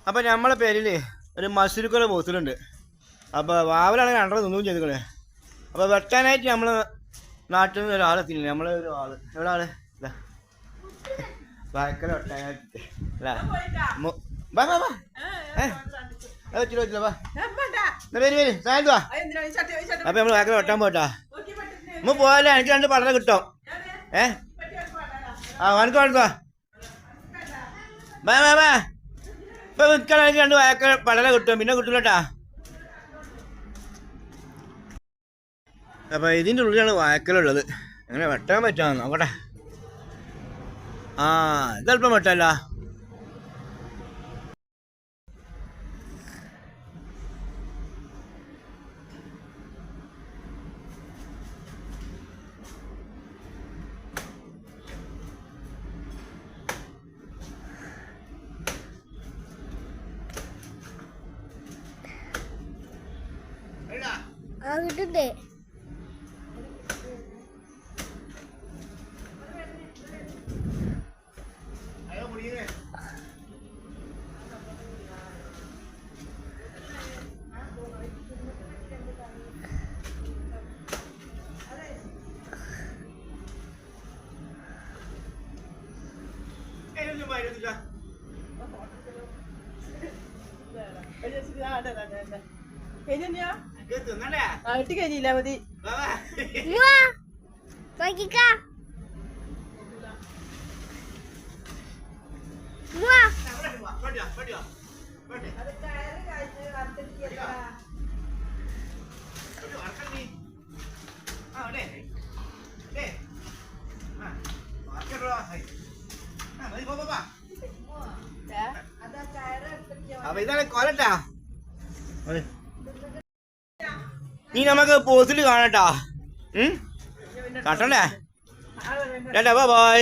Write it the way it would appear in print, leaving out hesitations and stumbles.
അപ്പോൾ നമ്മളെ പേരിൽ ഒരു മസുരുക്കുള്ള പോത്തുണ്ട്. അപ്പോൾ വാവലാണെങ്കിൽ രണ്ടര തിന്നുകയും ചെയ്തിക്കണേ. അപ്പോൾ വെട്ടാനായിട്ട് നമ്മൾ നാട്ടിൽ നിന്ന് ഒരാളെത്തിയില്ല. നമ്മളെ ഒരാൾ എവിടെ ആള് ഇതാ വായക്കല വെട്ടാനായിട്ട് അല്ലേ? വാ വാ വാ വെച്ചില്ല വാ വരും വരും സായന്തുവാ. അപ്പം നമ്മൾ വായക്കല വെട്ടാൻ പോട്ടാ. നമ്മൾ പോയാലേ എനിക്ക് 2 പടല കിട്ടും. വാണിക്കോ വാണിക്കോ വാ വാ വാ. ഇപ്പം വിൽക്കണമെങ്കിൽ 2 വായക്കല പടല കിട്ടും, പിന്നെ കിട്ടില്ലട്ടാ. അപ്പോൾ ഇതിൻ്റെ ഉള്ളിലാണ് വായക്കലുള്ളത്. അങ്ങനെ വെട്ടാൻ പറ്റാന്ന് നോക്കട്ടെ. ഇതല്പം വെട്ടല്ല. കിട്ടണ്ടേ? ഇട്ട് കഴിഞ്ഞില്ല മതി. അപ്പൊ ഇതാണ് കൊലട്ടാ. നീ നമുക്ക് പോത്തിൽ കാണട്ടാ. കട്ടണ്ടേ? Bye bye.